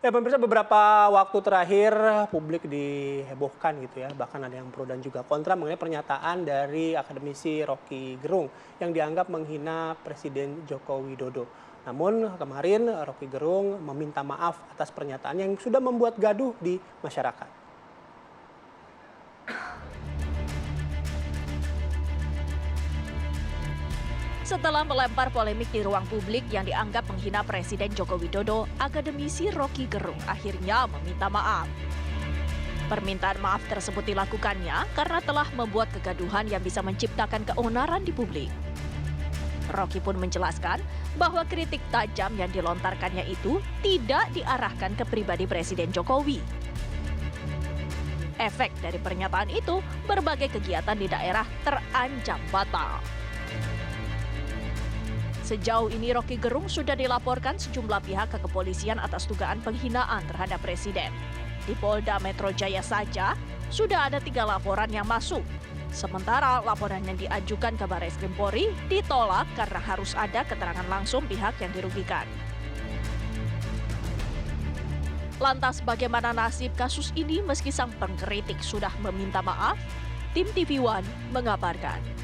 Ya pemirsa, beberapa waktu terakhir publik dihebohkan gitu ya. Bahkan ada yang pro dan juga kontra mengenai pernyataan dari akademisi Rocky Gerung yang dianggap menghina Presiden Joko Widodo. Namun kemarin Rocky Gerung meminta maaf atas pernyataan yang sudah membuat gaduh di masyarakat. Setelah melempar polemik di ruang publik yang dianggap menghina Presiden Joko Widodo, akademisi Rocky Gerung akhirnya meminta maaf. Permintaan maaf tersebut dilakukannya karena telah membuat kegaduhan yang bisa menciptakan keonaran di publik. Rocky pun menjelaskan bahwa kritik tajam yang dilontarkannya itu tidak diarahkan ke pribadi Presiden Jokowi. Efek dari pernyataan itu, berbagai kegiatan di daerah terancam batal. Sejauh ini Rocky Gerung sudah dilaporkan sejumlah pihak ke kepolisian atas dugaan penghinaan terhadap Presiden. Di Polda Metro Jaya saja sudah ada 3 laporan yang masuk. Sementara laporan yang diajukan ke Barreskrim Polri ditolak karena harus ada keterangan langsung pihak yang dirugikan. Lantas bagaimana nasib kasus ini meski sang pengkritik sudah meminta maaf? Tim TV One mengabarkan.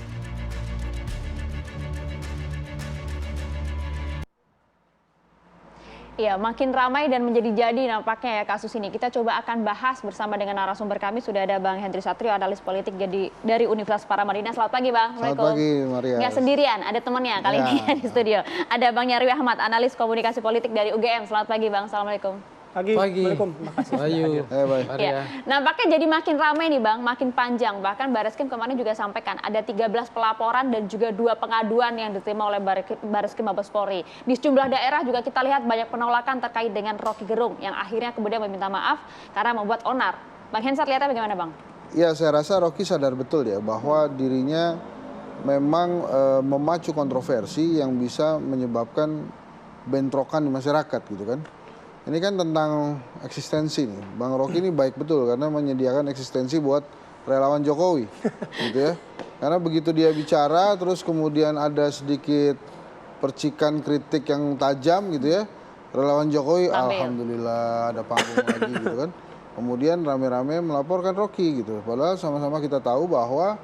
Ya, makin ramai dan menjadi-jadi nampaknya ya kasus ini. Kita coba akan bahas bersama dengan narasumber kami. Sudah ada Bang Hendri Satrio, analis politik dari Universitas Paramadina. Selamat pagi, Bang. Selamat pagi, Maria. Nggak sendirian, ada temannya kali ini di studio. Ada Bang Nyarwi Ahmad, analis komunikasi politik dari UGM. Selamat pagi, Bang. Assalamualaikum. Pagi. Assalamualaikum. Makasih sudah hadir. Ya. Nampaknya jadi makin ramai nih, Bang, makin panjang. Bahkan Barreskrim kemarin juga sampaikan ada 13 pelaporan dan juga 2 pengaduan yang diterima oleh Barreskrim Mabes Polri. Di sejumlah daerah juga kita lihat banyak penolakan terkait dengan Rocky Gerung yang akhirnya kemudian meminta maaf karena membuat onar. Bang Hensat, lihatnya bagaimana, Bang? Ya, saya rasa Rocky sadar betul ya bahwa dirinya memang memacu kontroversi yang bisa menyebabkan bentrokan di masyarakat gitu kan. Ini kan tentang eksistensi nih. Bang Rocky ini baik betul karena menyediakan eksistensi buat relawan Jokowi, gitu ya. Karena begitu dia bicara, terus kemudian ada sedikit percikan kritik yang tajam, gitu ya. Relawan Jokowi, alhamdulillah ada panggung lagi, gitu kan. Kemudian rame-rame melaporkan Rocky, gitu. Padahal sama-sama kita tahu bahwa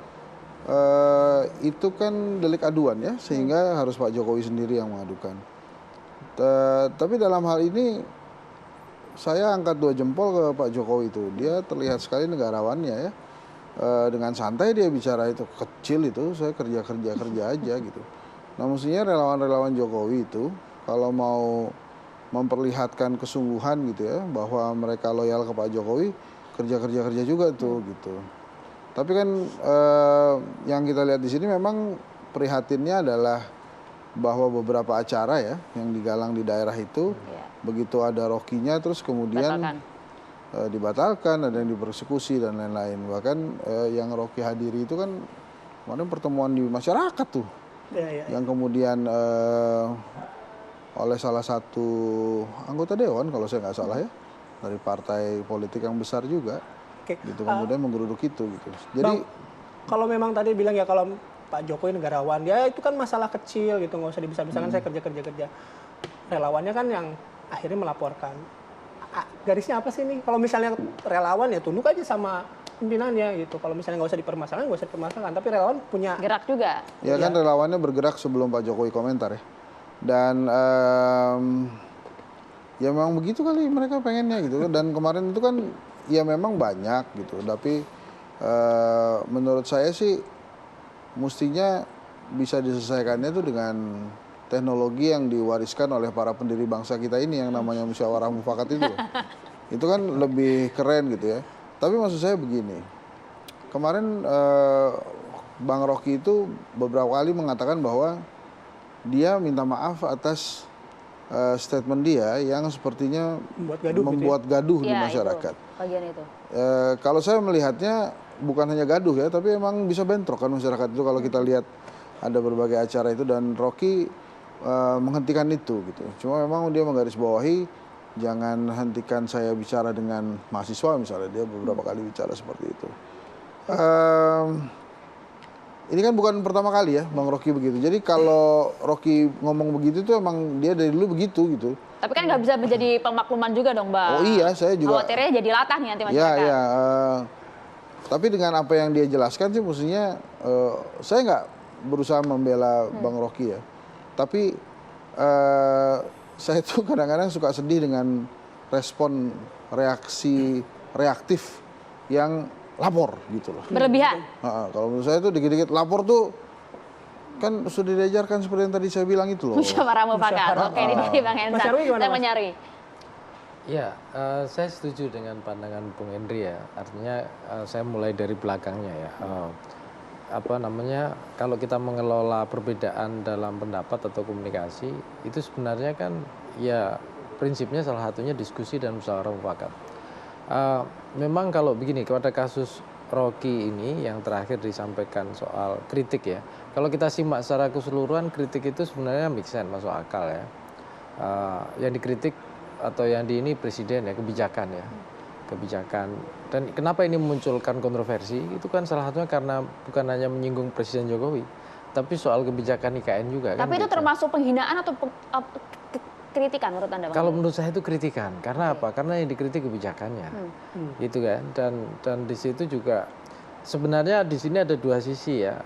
itu kan delik aduan ya, sehingga harus Pak Jokowi sendiri yang mengadukan. Tapi dalam hal ini saya angkat 2 jempol ke Pak Jokowi itu. Dia terlihat sekali negarawannya ya. Dengan santai dia bicara itu, kecil itu, saya kerja aja gitu. Nah mestinya relawan-relawan Jokowi itu kalau mau memperlihatkan kesungguhan gitu ya, bahwa mereka loyal ke Pak Jokowi, kerja juga tuh gitu. Tapi kan yang kita lihat di sini memang prihatinnya adalah bahwa beberapa acara ya yang digalang di daerah itu, begitu ada Rocky-nya terus kemudian dibatalkan, ada yang dipersekusi dan lain-lain. Bahkan yang Rocky hadiri itu kan kemarin pertemuan di masyarakat tuh, yang kemudian oleh salah satu anggota dewan kalau saya nggak salah ya, dari partai politik yang besar juga, gitu kemudian menggeruduk itu gitu. Jadi Bang, kalau memang tadi bilang ya kalau Pak Jokowi negarawan, ya itu kan masalah kecil gitu, nggak usah dibesar-besarkan. Saya kerja. Relawannya kan yang akhirnya melaporkan. Garisnya apa sih nih? Kalau misalnya relawan ya tunduk aja sama pimpinannya gitu. Kalau misalnya nggak usah dipermasalahkan, tapi relawan punya gerak juga. Ya kan relawannya bergerak sebelum Pak Jokowi komentar ya. Dan ya memang begitu kali mereka pengennya gitu. Dan kemarin itu kan ya memang banyak gitu. Tapi menurut saya sih mestinya bisa diselesaikannya itu dengan teknologi yang diwariskan oleh para pendiri bangsa kita ini yang namanya musyawarah mufakat itu. Itu kan lebih keren gitu ya. Tapi maksud saya begini, kemarin Bang Rocky itu beberapa kali mengatakan bahwa dia minta maaf atas statement dia yang sepertinya membuat gaduh di masyarakat. Itu. Kalau saya melihatnya bukan hanya gaduh ya, tapi emang bisa bentrok kan masyarakat itu kalau kita lihat ada berbagai acara itu, dan Rocky menghentikan itu gitu. Cuma memang dia menggarisbawahi jangan hentikan saya bicara dengan mahasiswa misalnya, dia beberapa kali bicara seperti itu. ini kan bukan pertama kali ya Bang Rocky begitu. Jadi kalau Rocky ngomong begitu tuh emang dia dari dulu begitu gitu. Tapi kan nggak bisa menjadi pemakluman juga dong, Bang. Oh iya, saya juga. Khawatirnya jadi latah nih nanti Ya, masyarakat. ya. Tapi dengan apa yang dia jelaskan sih mestinya saya nggak berusaha membela Bang Rocky ya. Tapi saya tuh kadang-kadang suka sedih dengan respon reaktif yang lapor gitu loh. Berlebihan. Kalau menurut saya tuh dikit-dikit lapor tuh kan sudah diajarkan seperti yang tadi saya bilang itu loh. Musyawarah mufakat. Oke, ini dari Bang Mas Hensat. Nyarwi gimana, Saya Mas? menyari. Ya, saya setuju dengan pandangan Bung Henry ya. Artinya saya mulai dari belakangnya ya. Kalau kita mengelola perbedaan dalam pendapat atau komunikasi, itu sebenarnya kan ya prinsipnya salah satunya diskusi dan musyawarah mufakat. Memang kalau begini, pada kasus Rocky ini yang terakhir disampaikan soal kritik ya. Kalau kita simak secara keseluruhan, kritik itu sebenarnya make sense, masuk akal ya. Yang dikritik atau yang di ini presiden ya, kebijakan ya. Kebijakan. Dan kenapa ini memunculkan kontroversi? Itu kan salah satunya karena bukan hanya menyinggung Presiden Jokowi, tapi soal kebijakan IKN juga. Tapi kan, itu gitu. termasuk penghinaan atau kritikan menurut Anda, Bang? Kalau menurut saya itu kritikan. Karena apa? Karena yang dikritik kebijakannya. Gitu kan. Dan di situ juga sebenarnya di sini ada dua sisi ya.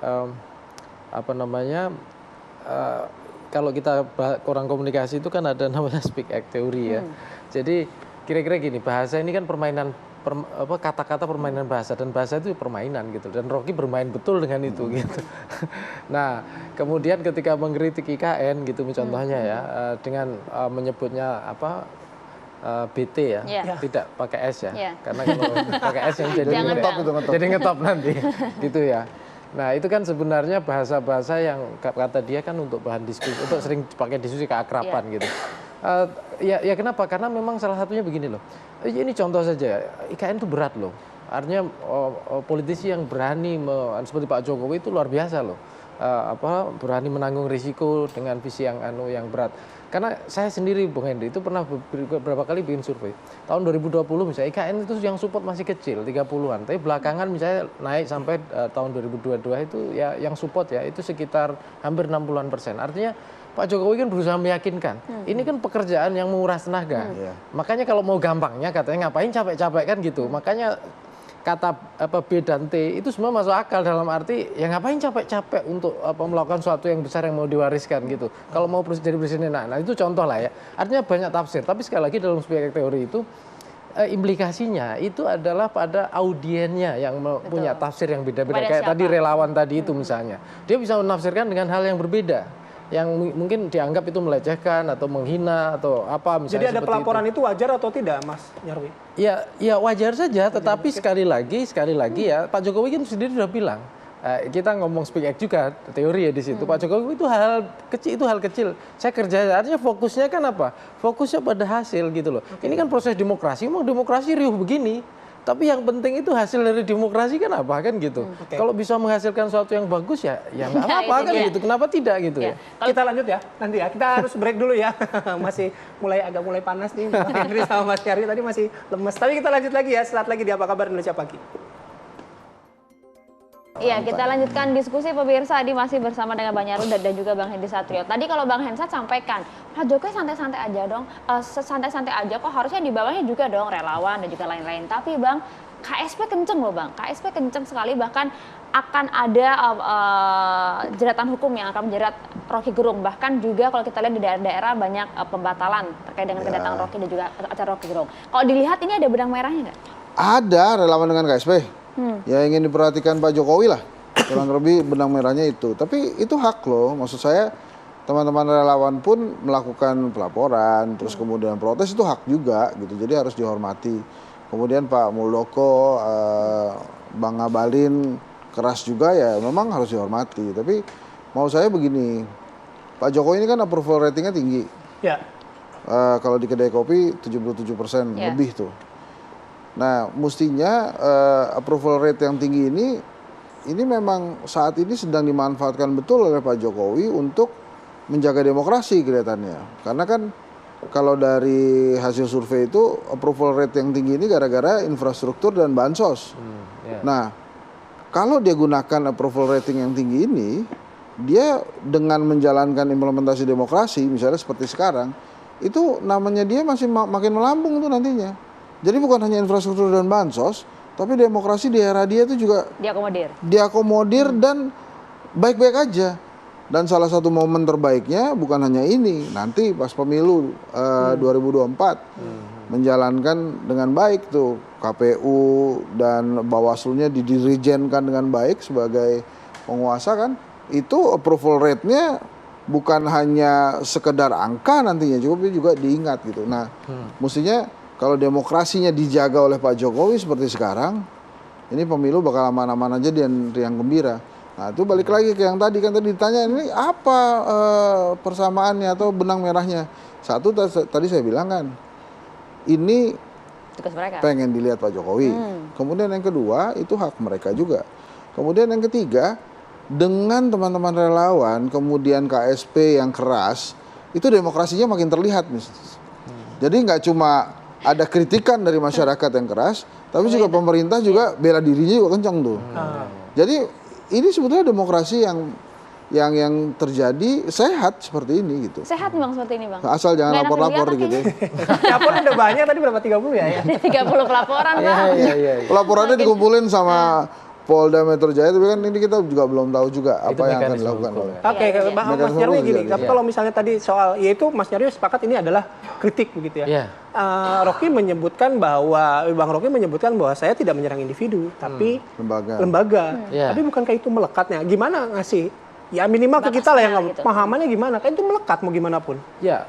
Kalau kita orang komunikasi itu kan ada namanya speak act teori ya. Jadi kira-kira gini, bahasa ini kan permainan kata-kata permainan bahasa, dan bahasa itu permainan gitu, dan Rocky bermain betul dengan itu gitu. Nah kemudian ketika mengkritik IKN gitu contohnya ya, dengan menyebutnya BT ya, tidak pakai S ya, karena kalau pakai S yang jadi ngetop nanti gitu ya. Nah itu kan sebenarnya bahasa-bahasa yang kata dia kan untuk bahan diskusi, untuk sering dipakai diskusi keakraban gitu. Ya kenapa? Karena memang salah satunya begini loh. Ini contoh saja, IKN itu berat loh. Artinya politisi yang berani seperti Pak Jokowi itu luar biasa loh. Berani menanggung risiko dengan visi yang berat. Karena saya sendiri Bung Henry itu pernah beberapa kali bikin survei. Tahun 2020 misalnya IKN itu yang support masih kecil 30-an, tapi belakangan misalnya naik sampai tahun 2022 itu ya yang support ya itu sekitar hampir 60-an%. Artinya Pak Jokowi kan berusaha meyakinkan. Ini kan pekerjaan yang menguras tenaga. Makanya kalau mau gampangnya katanya ngapain capek-capek kan gitu. Makanya kata B dan T itu semua masuk akal, dalam arti ya ngapain capek-capek untuk melakukan sesuatu yang besar yang mau diwariskan gitu. Kalau mau jadi presiden, nah itu contoh lah ya. Artinya banyak tafsir. Tapi sekali lagi dalam speak teori itu implikasinya itu adalah pada audiennya yang punya tafsir yang beda-beda. Kayak tadi relawan tadi itu misalnya, dia bisa menafsirkan dengan hal yang berbeda, yang mungkin dianggap itu melecehkan atau menghina atau apa misalnya. Jadi ada pelaporan itu wajar atau tidak, Mas Nyarwi? Ya wajar saja, tetapi sekali lagi ya Pak Jokowi kan sendiri sudah bilang, kita ngomong speak act juga teori ya di situ. Pak Jokowi itu hal kecil. Saya kerja, artinya fokusnya kan apa? Fokusnya pada hasil gitu loh. Ini kan proses demokrasi, memang demokrasi riuh begini. Tapi yang penting itu hasil dari demokrasi kan apa kan gitu. Kalau bisa menghasilkan sesuatu yang bagus ya nggak apa-apa kan gitu. Kenapa tidak gitu ya? Kita lanjut ya nanti ya. Kita harus break dulu ya. Masih agak mulai panas nih Pak Henry sama Mas Nyarwi tadi masih lemes. Tapi kita lanjut lagi ya sesaat lagi di Apa Kabar Indonesia Pagi. Iya, kita lanjutkan diskusi pemirsa. Adi masih bersama dengan Bang Nyarwi dan juga Bang Henry Satrio. Tadi kalau Bang Hensat sampaikan, Pak Jokowi santai-santai aja dong, santai-santai aja kok, harusnya di bawahnya juga dong relawan dan juga lain-lain. Tapi Bang, KSP kenceng loh Bang, KSP kenceng sekali, bahkan akan ada jeratan hukum yang akan menjerat Rocky Gerung. Bahkan juga kalau kita lihat di daerah-daerah banyak pembatalan terkait dengan kedatangan Rocky dan juga acara Rocky Gerung. Kalau dilihat ini ada benang merahnya nggak? Ada relawan dengan KSP. Ya ingin diperhatikan Pak Jokowi lah, kurang lebih benang merahnya itu. Tapi itu hak loh, maksud saya teman-teman relawan pun melakukan pelaporan, terus kemudian protes itu hak juga gitu. Jadi harus dihormati. Kemudian Pak Muldoko, Bang Ngabalin keras juga ya, memang harus dihormati. Tapi mau saya begini, Pak Jokowi ini kan approval ratingnya tinggi. Ya. Kalau di kedai kopi 77% lebih tuh. Nah, mestinya approval rate yang tinggi ini memang saat ini sedang dimanfaatkan betul oleh Pak Jokowi untuk menjaga demokrasi kelihatannya. Karena kan kalau dari hasil survei itu approval rate yang tinggi ini gara-gara infrastruktur dan bansos. Nah, kalau dia gunakan approval rating yang tinggi ini, dia dengan menjalankan implementasi demokrasi, misalnya seperti sekarang, itu namanya dia masih makin melambung tuh nantinya. Jadi bukan hanya infrastruktur dan bansos, tapi demokrasi di era dia itu juga diakomodir dan baik-baik aja. Dan salah satu momen terbaiknya bukan hanya ini, nanti pas pemilu 2024 menjalankan dengan baik tuh KPU dan Bawaslu-nya didirijenkan dengan baik sebagai penguasa kan, itu approval rate-nya bukan hanya sekedar angka nantinya, juga diingat gitu. Nah, mestinya kalau demokrasinya dijaga oleh Pak Jokowi seperti sekarang, ini pemilu bakal aman-aman aja dan riang gembira. Nah, itu balik lagi ke yang tadi kan tadi ditanya ini apa persamaannya atau benang merahnya. Satu tadi saya bilang kan, ini pengen dilihat Pak Jokowi. Kemudian yang kedua itu hak mereka juga. Kemudian yang ketiga, dengan teman-teman relawan, kemudian KSP yang keras, itu demokrasinya makin terlihat. Jadi nggak cuma ada kritikan dari masyarakat yang keras, tapi juga pemerintah juga bela dirinya juga kencang tuh. Jadi ini sebetulnya demokrasi yang terjadi sehat seperti ini gitu. Sehat Bang seperti ini Bang. Asal jangan lapor-lapor gitu. Lapor udah banyak tadi berapa 30 ya? 30 pelaporan Bang. Iya. Laporannya dikumpulin sama Polda Metro Jaya, tapi kan ini kita juga belum tahu juga apa yang akan dilakukan. Oke, Mas Nyarwi gini, tapi kalau misalnya tadi soal, yaitu Mas Nyarwi sepakat ini adalah kritik begitu ya. Rocky menyebutkan bahwa, Bang Rocky menyebutkan bahwa saya tidak menyerang individu, tapi lembaga. Tapi bukankah itu melekatnya? Gimana ngasih? Ya minimal ke kita lah yang gitu. Pemahamannya gimana? Kan itu melekat mau gimana pun. Ya,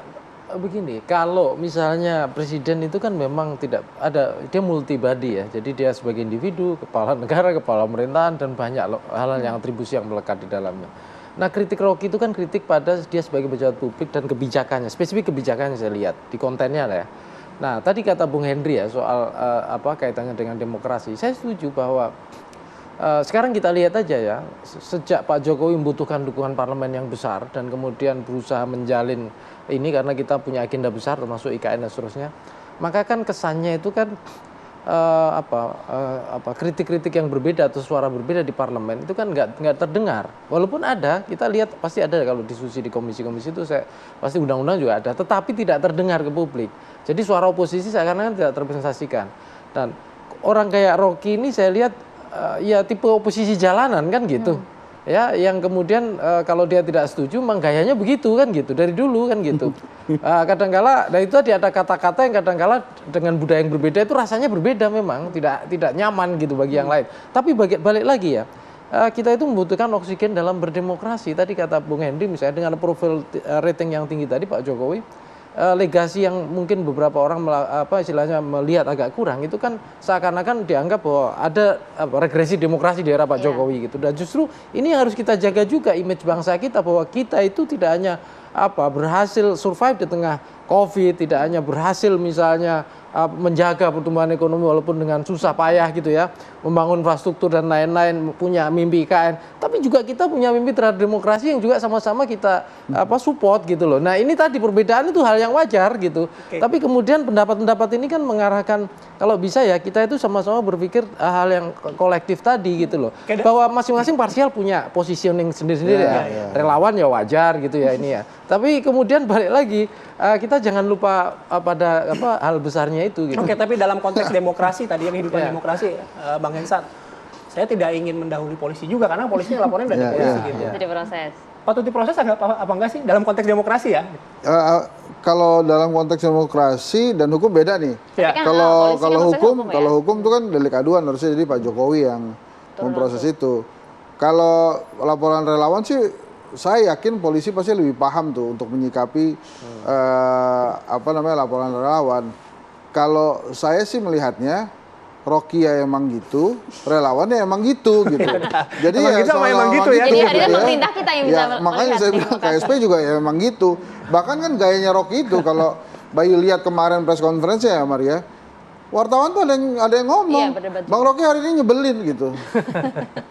begini, kalau misalnya presiden itu kan memang tidak ada, dia multibody ya. Jadi dia sebagai individu, kepala negara, kepala pemerintahan, dan banyak hal-hal yang atribusi yang melekat di dalamnya. Nah, kritik Rocky itu kan kritik pada dia sebagai pejabat publik dan kebijakannya, spesifik kebijakannya saya lihat di kontennya lah ya. Nah, tadi kata Bung Hendri ya soal kaitannya dengan demokrasi. Saya setuju bahwa sekarang kita lihat aja ya, sejak Pak Jokowi membutuhkan dukungan parlemen yang besar dan kemudian berusaha menjalin ini karena kita punya agenda besar termasuk IKN dan seterusnya, maka kan kesannya itu kan kritik-kritik yang berbeda atau suara berbeda di parlemen itu kan nggak terdengar. Walaupun ada, kita lihat pasti ada kalau diskusi di komisi-komisi itu pasti undang-undang juga ada, tetapi tidak terdengar ke publik. Jadi suara oposisi seakan-akan tidak terrepresentasikan. Dan orang kayak Rocky ini saya lihat ya tipe oposisi jalanan kan gitu. Ya, yang kemudian kalau dia tidak setuju, memang gayanya begitu kan gitu dari dulu kan gitu. Kadangkala, nah itu tadi ada kata-kata yang kadangkala dengan budaya yang berbeda itu rasanya berbeda memang, tidak nyaman gitu bagi yang lain. Tapi balik lagi ya, kita itu membutuhkan oksigen dalam berdemokrasi. Tadi kata Bung Hendy misalnya dengan profil rating yang tinggi tadi Pak Jokowi, legasi yang mungkin beberapa orang istilahnya melihat agak kurang itu kan seakan-akan dianggap bahwa ada regresi demokrasi di era Pak Jokowi gitu. Dan justru ini yang harus kita jaga juga image bangsa kita bahwa kita itu tidak hanya berhasil survive di tengah Covid, tidak hanya berhasil misalnya menjaga pertumbuhan ekonomi walaupun dengan susah payah gitu ya, membangun infrastruktur dan lain-lain, punya mimpi IKN, tapi juga kita punya mimpi terhadap demokrasi yang juga sama-sama kita support gitu loh. Nah, ini tadi perbedaan itu hal yang wajar gitu. Tapi kemudian pendapat-pendapat ini kan mengarahkan kalau bisa ya kita itu sama-sama berpikir hal yang kolektif tadi gitu loh. Bahwa masing-masing parsial punya positioning sendiri-sendiri ya. Relawan ya wajar gitu ya ini ya. Tapi kemudian balik lagi kita jangan lupa pada hal besarnya itu gitu. Oke, tapi dalam konteks demokrasi tadi yang kehidupan demokrasi, Bang Hensat, saya tidak ingin mendahului polisi juga karena polisinya laporannya udah di polisi gitu. Jadi proses. Patut diproses apa enggak sih dalam konteks demokrasi ya? Kalau dalam konteks demokrasi dan hukum beda nih. Kan, Kalau hukum itu kan delik aduan harusnya jadi Pak Jokowi yang memproses itu. Kalau laporan relawan sih saya yakin polisi pasti lebih paham tuh untuk menyikapi laporan relawan. Kalau saya sih melihatnya Rocky ya emang gitu, relawannya emang gitu. Jadi emang ya gitu, emang gitu ya. Jadi ada pemerintah kita yang bisa makanya saya bilang KSP juga ya emang gitu. Bahkan kan gayanya Rocky itu kalau Bayu lihat kemarin press conference ya Maria, wartawan tuh ada yang ngomong, Bang Rocky hari ini nyebelin gitu.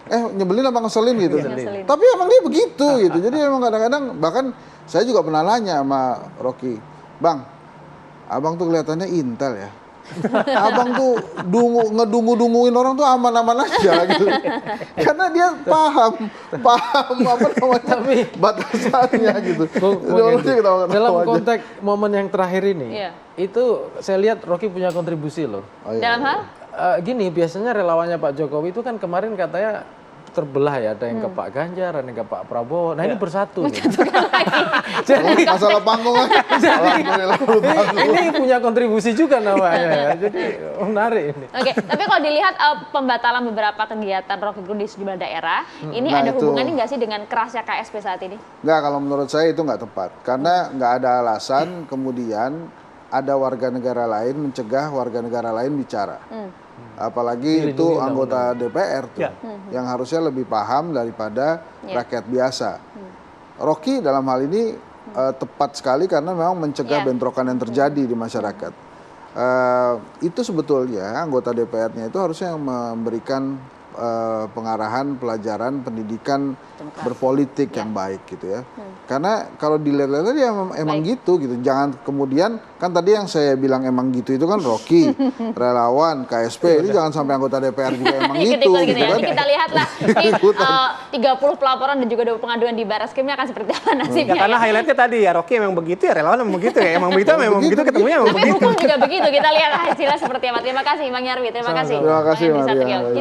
Nyebelin apa ngeselin gitu. Tapi emang dia begitu gitu. Jadi emang kadang-kadang bahkan saya juga pernah nanya sama Rocky, Bang, abang tuh kelihatannya intel ya. Abang tuh ngedungu-dunguin orang tuh aman-aman aja gitu. Karena dia paham apa namanya batasannya gitu. Dalam konteks momen yang terakhir ini, Iya. itu saya lihat Rocky punya kontribusi loh. Oh, iya. Dalam hal? Gini, biasanya relawannya Pak Jokowi itu kan kemarin katanya terbelah ya, ada yang ke Pak Ganjar, ada yang ke Pak Prabowo. Nah ini bersatu. Nih. Jadi masalah panggung kan. Alhamdulillah panggung. Ini punya kontribusi juga namanya ya. Jadi menarik ini. Oke, tapi kalau dilihat pembatalan beberapa kegiatan Rocky Gerung di sejumlah daerah, ini Nah, ada itu. hubungannya nggak sih dengan kerasnya KSP saat ini? Nggak, kalau menurut saya itu nggak tepat. Karena nggak ada alasan kemudian ada warga negara lain mencegah warga negara lain bicara. Apalagi itu anggota DPR tuh, Ya. yang harusnya lebih paham daripada rakyat biasa. Rocky dalam hal ini tepat sekali karena memang mencegah bentrokan yang terjadi di masyarakat. Itu sebetulnya anggota DPR-nya itu harusnya yang memberikan pengarahan, pelajaran, pendidikan berpolitik yang baik gitu ya. Karena kalau dilihat-lihat ya emang gitu. Jangan kemudian, kan tadi yang saya bilang emang gitu itu kan Rocky, relawan, KSP, itu jangan sampai anggota DPR juga emang gitu. Ikut-ikut gitu ya. kan. Jadi kita lihatlah ini 30 pelaporan dan juga 2 pengaduan di Barreskrimnya akan seperti apa Ya, nasibnya. karena highlightnya tadi ya Rocky emang begitu ya, relawan emang begitu ya, emang begitu memang begitu, ketemunya emang Tapi begitu. hukum juga begitu. Kita lihat hasilnya seperti apa. Terima kasih Bang Nyarwi. Terima kasih. Terima kasih, Bang Henry Maria. Satrio. Kita